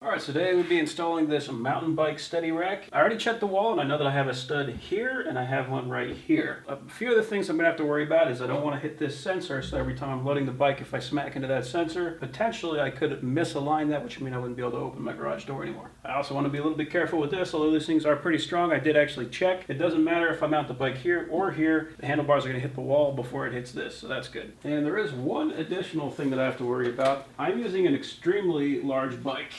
Alright, so today we'll be installing this mountain bike Steadyrack. I already checked the wall and I know that I have a stud here and I have one right here. A few of the things I'm going to have to worry about is I don't want to hit this sensor, so every time I'm loading the bike, if I smack into that sensor, potentially I could misalign that, which would mean I wouldn't be able to open my garage door anymore. I also want to be a little bit careful with this, although these things are pretty strong. I did actually check. It doesn't matter if I mount the bike here or here, the handlebars are going to hit the wall before it hits this, so that's good. And there is one additional thing that I have to worry about. I'm using an extremely large bike.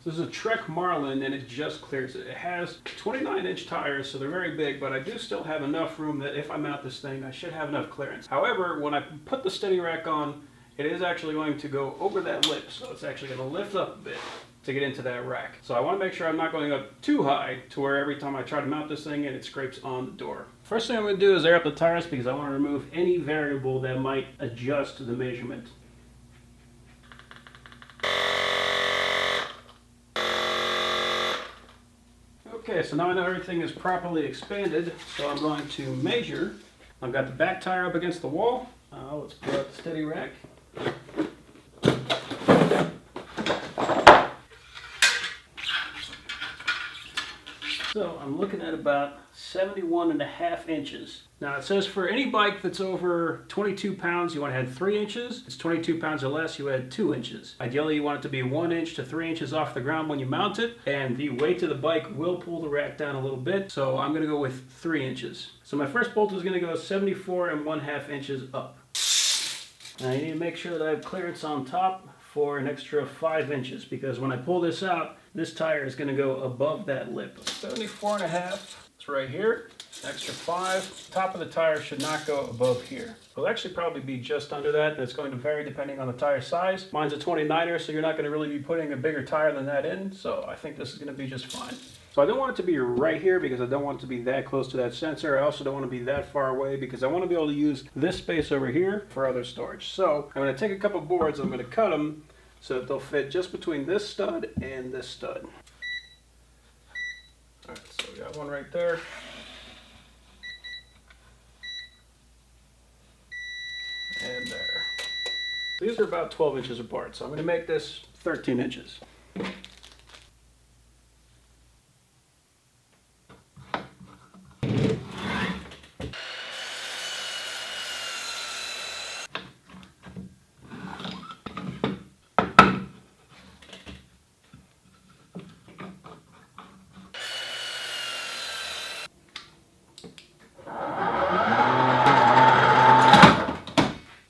This is a Trek Marlin and it just clears it. It has 29-inch tires, so they're very big, but I do still have enough room that if I mount this thing, I should have enough clearance. However, when I put the Steadyrack on, it is actually going to go over that lip, so it's actually going to lift up a bit to get into that rack. So I want to make sure I'm not going up too high to where every time I try to mount this thing and it scrapes on the door. First thing I'm going to do is air up the tires because I want to remove any variable that might adjust the measurement. Okay, so now I know everything is properly expanded, so I'm going to measure. I've got the back tire up against the wall. Let's pull out the Steadyrack. So I'm looking at about 71.5 inches. Now it says for any bike that's over 22 pounds, you want to add 3 inches. If it's 22 pounds or less, you add 2 inches. Ideally, you want it to be 1 inch to 3 inches off the ground when you mount it, and the weight of the bike will pull the rack down a little bit, so I'm going to go with 3 inches. So my first bolt is going to go 74.5 inches up. Now you need to make sure that I have clearance on top for an extra 5 inches, because when I pull this out, this tire is going to go above that lip. 74.5, it's right here. Extra 5. Top of the tire should not go above here. It'll actually probably be just under that, and it's going to vary depending on the tire size. Mine's a 29er, so you're not going to really be putting a bigger tire than that in, so I think this is going to be just fine. So I don't want it to be right here because I don't want it to be that close to that sensor. I also don't want to be that far away because I want to be able to use this space over here for other storage. So I'm going to take a couple boards, I'm going to cut them so that they'll fit just between this stud and this stud. Alright, so we got one right there. And there. These are about 12 inches apart, so I'm going to make this 13 inches.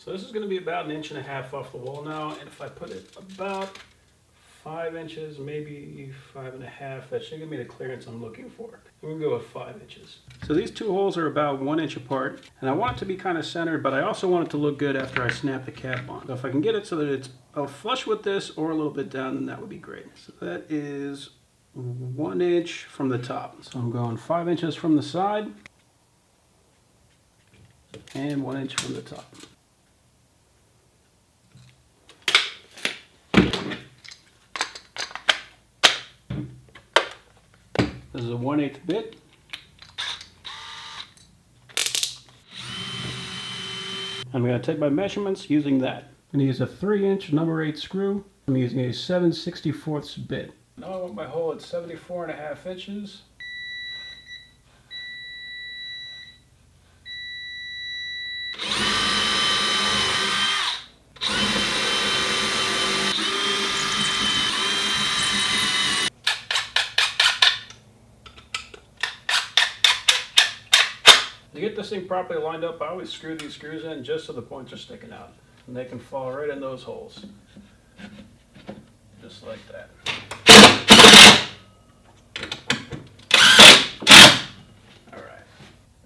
This is going to be about 1.5 inches off the wall now, and if I put it about 5 inches, maybe 5.5, that should give me the clearance I'm looking for. We're going to go with 5 inches. So these two holes are about 1 inch apart, and I want it to be kind of centered, but I also want it to look good after I snap the cap on. So if I can get it so that it's flush with this or a little bit down, then that would be great. So that is 1 inch from the top. So I'm going 5 inches from the side and 1 inch from the top. This is a 1/8 bit. I'm going to take my measurements using that. I'm going to use a 3-inch number 8 screw. I'm using a 7/64 bit. Now I want my hole at 74.5 inches. To get this thing properly lined up, I always screw these screws in just so the points are sticking out. And they can fall right in those holes. Just like that. Alright.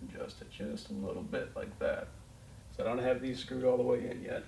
Adjust it just a little bit like that. So I don't have these screwed all the way in yet.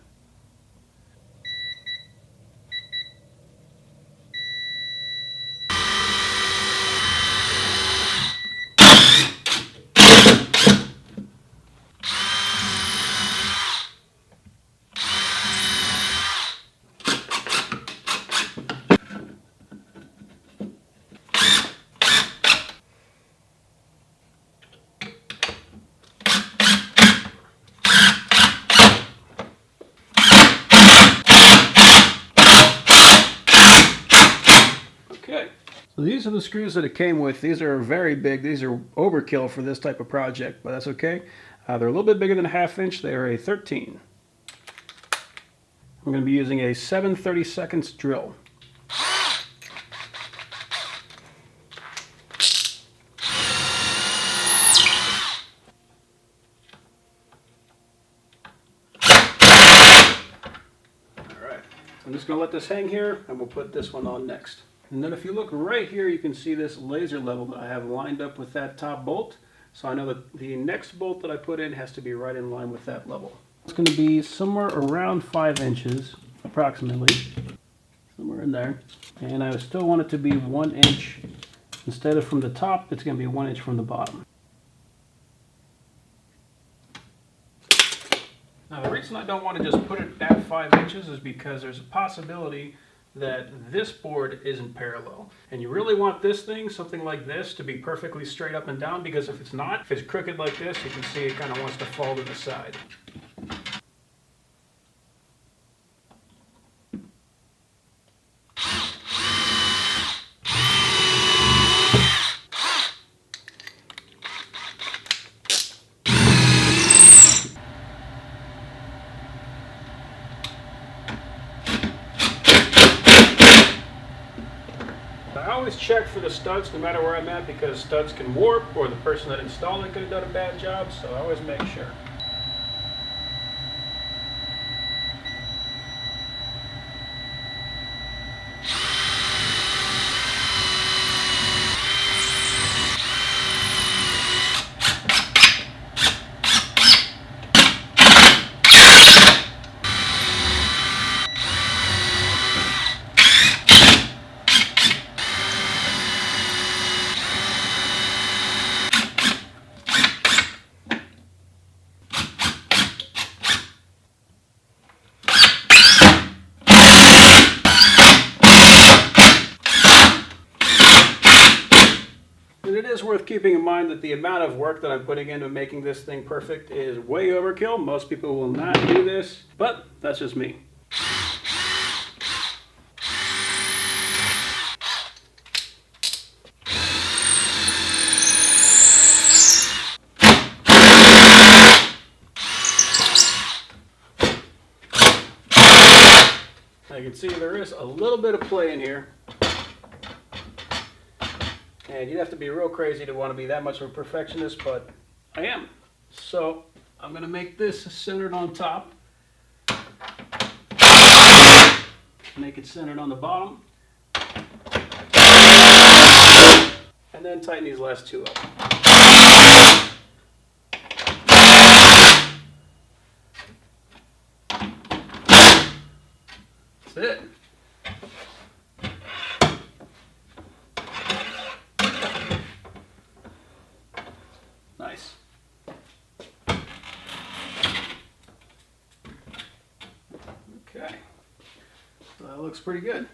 Okay, so these are the screws that it came with. These are very big. These are overkill for this type of project, but that's okay. They're a little bit bigger than a 1/2 inch. They are a 13. I'm going to be using a 7/32 drill. I'm just going to let this hang here, and we'll put this one on next. And then if you look right here, you can see this laser level that I have lined up with that top bolt. So I know that the next bolt that I put in has to be right in line with that level. It's going to be somewhere around 5 inches, approximately. Somewhere in there. And I still want it to be 1 inch. Instead of from the top, it's going to be 1 inch from the bottom. Now the reason I don't want to just put it at 5 inches is because there's a possibility that this board isn't parallel. And you really want this thing, something like this, to be perfectly straight up and down, because if it's not, if it's crooked like this, you can see it kind of wants to fall to the side. I always check for the studs no matter where I'm at, because studs can warp or the person that installed it could have done a bad job, so I always make sure. It is worth keeping in mind that the amount of work that I'm putting into making this thing perfect is way overkill. Most people will not do this, but that's just me. Now you can see there is a little bit of play in here. And you'd have to be real crazy to want to be that much of a perfectionist, but I am. So I'm going to make this centered on top. Make it centered on the bottom. And then tighten these last two up. That's it. Nice. Okay. So that looks pretty good.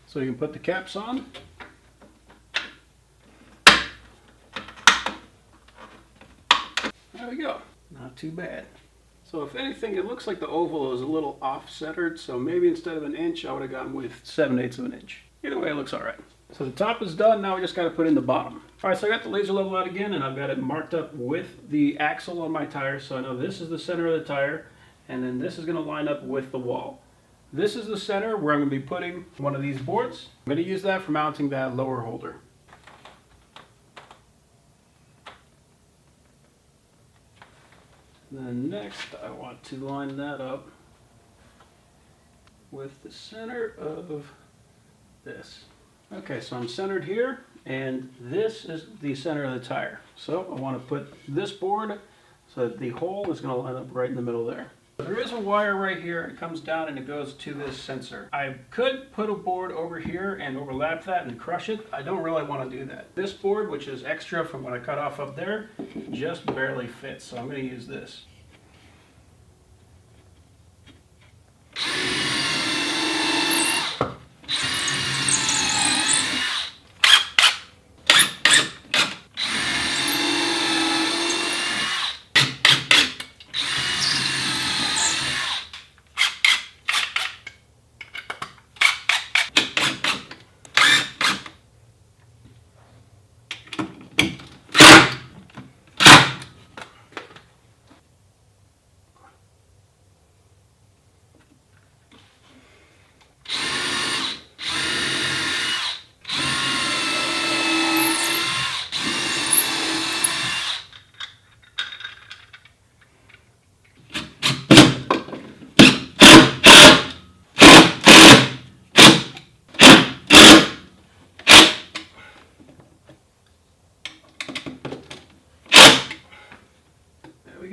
So you can put the caps on. There we go. Not too bad. So if anything, it looks like the oval is a little off-centered, so maybe instead of 1 inch, I would have gone with 7/8 of an inch. Either way, it looks all right. So the top is done, now we just got to put in the bottom. All right, so I got the laser level out again, and I've got it marked up with the axle on my tire, so I know this is the center of the tire, and then this is going to line up with the wall. This is the center where I'm going to be putting one of these boards. I'm going to use that for mounting that lower holder. And then next, I want to line that up with the center of this. Okay, so I'm centered here, and this is the center of the tire. So I want to put this board so that the hole is going to line up right in the middle there. There is a wire right here. It comes down and it goes to this sensor. I could put a board over here and overlap that and crush it. I don't really want to do that. This board, which is extra from what I cut off up there, just barely fits, so I'm going to use this.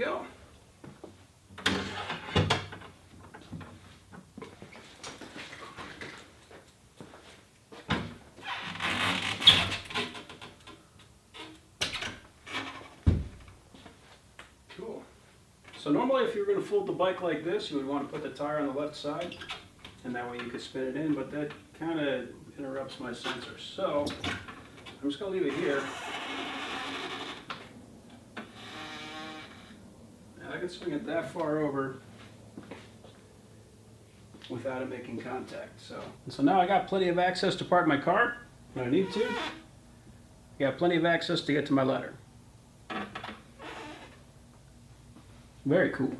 go. Cool. So normally if you were going to fold the bike like this, you would want to put the tire on the left side, and that way you could spin it in, but that kind of interrupts my sensor. So I'm just going to leave it here. Now I can swing it that far over without it making contact. So now I got plenty of access to park my car when I need to. I got plenty of access to get to my ladder. Very cool.